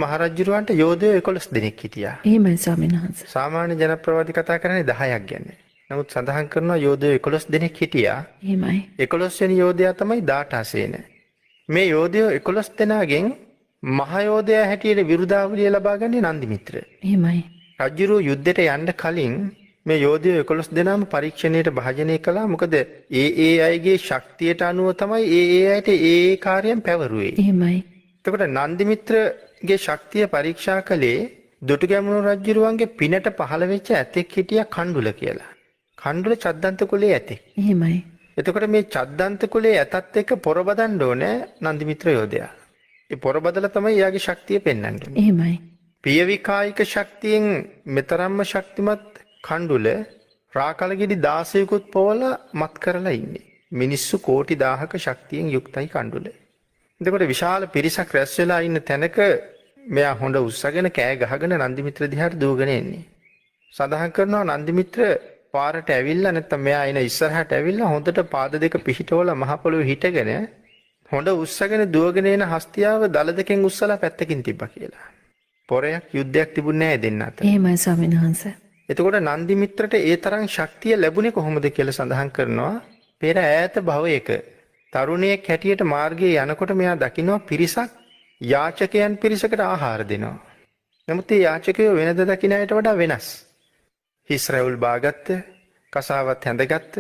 මහරජුරවන්ට යෝධයෝ 11 දෙනෙක් හිටියා. එහෙමයි ස්වාමීන් වහන්සේ. සාමාන්‍ය ජනප්‍රවාදී කතා කරන්නේ 10ක් ගැන. නමුත් සඳහන් කරනවා යෝධයෝ 11 දෙනෙක් හිටියා. එහෙමයි. 11 වෙනි යෝධයා තමයි දාඨාසේන. මේ යෝධයෝ 11 දෙනාගෙන් මහ යෝධයා හැටියට විරුදාවලිය ලබාගන්නේ නන්දිමිත්‍ර. එහෙමයි. රජුරෝ යුද්ධයට යන්න කලින් මේ යෝධයෝ 11 දෙනාම පරීක්ෂණයට භාජනය කළා. මොකද ඒ අයගේ ශක්තියට අනුව තමයි ඒ අයට ඒ කාර්යයන් පැවරුවේ. එහෙමයි. එතකොට නන්දිමිත්‍රගේ ශක්තිය පරීක්ෂා කළේ දුටුගැමුණු රජුරුවන්ගේ පිනට පහළ වෙච්ච ඇතෙක් හිටියා කණ්ඩුල කියලා. කණ්ඩුල චද්දන්ත කුලයේ ඇතෙක්. එහෙමයි. එතකොට මේ චද්දන්ත කුලයේ ඇතත් එක්ක පොරබදන්න ඕනේ නන්දිමිත්‍ර යෝධයා. ඒ පොරබදලා තමයි එයාගේ ශක්තිය පෙන්වන්නේ. එහෙමයි. පියවිකායික ශක්තියෙන් මෙතරම්ම ශක්තිමත් කණ්ඩුල රාකලගෙඩි 16කුත් පොවලා මත් කරලා ඉන්නේ. මිනිස්සු කෝටි 1000ක ශක්තියෙන් යුක්තයි කණ්ඩුල. එතකොට විශාල පිරිසක් රැස් වෙලා ඉන්න තැනක මෙයා හොඬ උස්සගෙන කෑ ගහගෙන නන්දිමිත්‍ර දිහාට දුවගෙන එන්නේ. සඳහන් කරනවා නන්දිමිත්‍ර පාරට ඇවිල්ලා නැත්තම් මෙයා එන ඉස්සරහට ඇවිල්ලා හොඳට පාද දෙක පිහිටවලා මහ පොළොවේ හිටගෙන හොඬ උස්සගෙන දුවගෙන එන හස්තියාව දල දෙකෙන් උස්සලා පැත්තකින් තිබ්බා කියලා. පොරයක් යුද්ධයක් තිබුණේ නැහැ දෙන්න අතර. එහෙමයි ස්වාමීන් වහන්සේ. එතකොට නන්දිමිත්‍රට ඒ තරම් ශක්තිය ලැබුණේ කොහොමද කියලා සඳහන් කරනවා. පෙර ඈත භවයක තරුණයෙක් හැටියට මාර්ගයේ යනකොට මෙයා දකිනවා පිරිසක් යාචකයන් පිරිසකට ආහාර දෙනවා. නමුත් මේ යාචකයෝ වෙනද දකින්න අයට වඩා වෙනස්. හිස් රැවුල් බාගත්ත, කසාවත් හැඳගත්ත,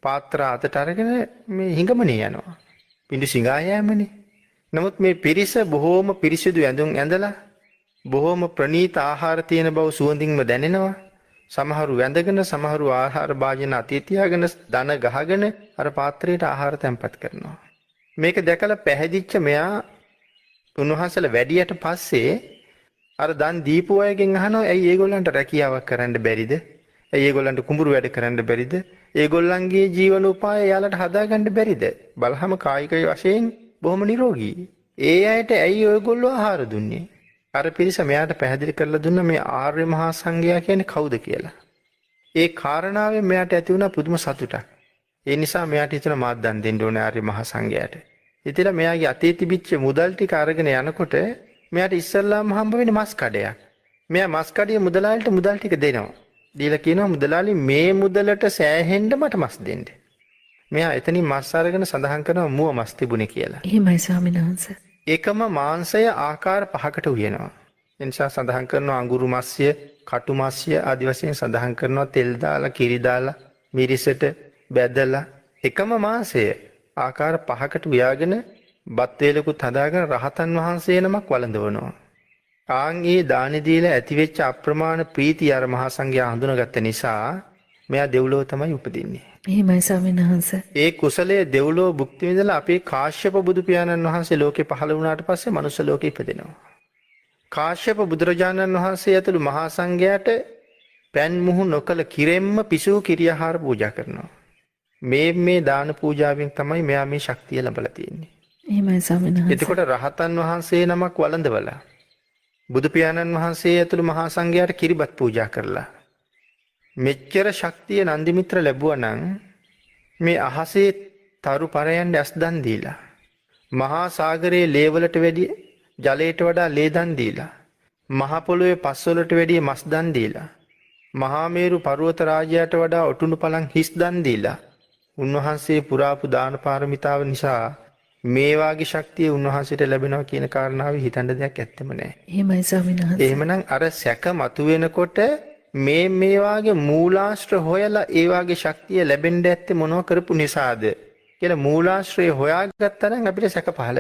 පාත්‍ර අතට අරගෙන මේ හිඟමනේ යනවා. පිඬු සිඟා යෑමනේ. නමුත් මේ පිරිස බොහෝම පිරිසිදු ඇඳුම් ඇඳලා බොහෝම ප්‍රණීත ආහාර තියෙන බව සුවඳින්ම දැනෙනවා. සමහරු වැඳගෙන සමහරු ආහාර භාජන අතේ තියාගෙන දන ගහගෙන අර පාත්‍රයට ආහාර තැන්පත් කරනවා. මේක දැකලා පැහැදිච්ච මෙයා උන්වහන්සේලා වැඩියට පස්සේ අර දන් දීපු අයගෙන් අහනවා ඇයි ඒගොල්ලන්ට රැකියාවක් කරන්න බැරිද? ඇයි ඒගොල්ලන්ට කුඹුරු වැඩ කරන්න බැරිද? ඒගොල්ලන්ගේ ජීවන උපාය යාලට හදාගන්න බැරිද? බලහම කායික වශයෙන් බොහොම නිරෝගී. ඒ අයට ඇයි ඔයගොල්ලෝ ආහාර දුන්නේ? අර පිරිස මෙයාට පැහැදිලි කරලා දුන්න මේ ආර්ය මහා සංඝයා කියන්නේ කවුද කියලා. ඒ කාරණාවෙන් මෙයාට ඇති වුණා පුදුම සතුටක්. ඒ නිසා මෙයාට හිතුණා මාත් දන් දෙන්න ඕනේ ආර්ය මහා සංඝයාට. ඉතින් මෙයාගේ අතේ තිබිච්ච මුදල් ටික අරගෙන යනකොට මෙයාට ඉස්සල්ලාම හම්බ වෙන්නේ මස් කඩයක්. මෙයා මස් කඩිය මුදලාලිට මුදල් ටික දෙනවා. දීලා කියනවා මුදලාලි මේ මුදලට සෑහෙන්න මට මස් දෙන්න. මෙයා එතනින් මස් අරගෙන සඳහන් කරනවා මුව මස් තිබුණේ කියලා. එහෙමයි ස්වාමීන් වහන්සේ. එකම මාංශය ආකාර 5කට උයනවා. ඒ නිසා සඳහන් කරනවා අඟුරු මස්ය, කටු මස්ය ආදි වශයෙන් සඳහන් කරනවා තෙල් දාලා, කිරි දාලා, මිරිසට බැදලා එකම මාංශය ආකාර 5කට උයාගෙන බත් වේලකුත් හදාගෙන රහතන් වහන්සේ නමක් වළඳවනවා. ආන් ඒ දානි දීලා ඇතිවෙච්ච අප්‍රමාණ ප්‍රීතිය අර මහා සංඝයා හඳුනාගත්ත නිසා මෙයා දෙව්ලොව තමයි උපදින්නේ. එහෙමයි ස්වාමීන් වහන්සේ. ඒ කුසලයේ දෙව්ලොව භුක්ති විඳලා අපේ කාශ්‍යප බුදු පියාණන් වහන්සේ ලෝකේ පහළ වුණාට පස්සේ මනුස්ස ලෝකෙ ඉපදෙනවා. කාශ්‍යප බුදුරජාණන් වහන්සේ ඇතුළු මහා සංඝයාට පෑන් මුහු නොකල කිරෙම්ම පිසූ කිරියාහාර පූජා කරනවා. මේ දාන පූජාවෙන් තමයි මෙයා මේ ශක්තිය ලැබලා තියෙන්නේ. එහෙමයි ස්වාමීන් වහන්සේ. එතකොට රහතන් වහන්සේ නමක් වළඳවලා බුදු පියාණන් වහන්සේ ඇතුළු මහා සංඝයාට කිරිබත් පූජා කරලා මෙච්චර ශක්තිය නන්දිමිත්‍ර ලැබුවා නම් මේ අහසේ තරු පරයන් ඇස් දන් දීලා මහා සාගරයේ ලේ වලට වැඩිය ජලයට වඩා ලේ දන් දීලා මහ පොළොවේ පස් වලට වැඩිය මස් දන් දීලා මහා මේරු පර්වත රාජයාට වඩා ඔටුනු පලං හිස් දන් දීලා උන්වහන්සේ පුරාපු දාන පාරමිතාව නිසා මේ වාගේ ශක්තිය උන්වහන්සේට ලැබෙනවා කියන කාරණාව හිතන්න දෙයක් ඇත්තෙම නැහැ. එහෙමයි ස්වාමීන් වහන්සේ. එහෙමනම් අර සැක මතුවෙනකොට මේ වාගේ මූලාශ්‍ර හොයලා ඒ වාගේ ශක්තිය ලැබෙන්න ඇත්තේ මොනව කරපු නිසාද කියලා මූලාශ්‍රය හොයාගත්තා නම් අපිට සැක පහළ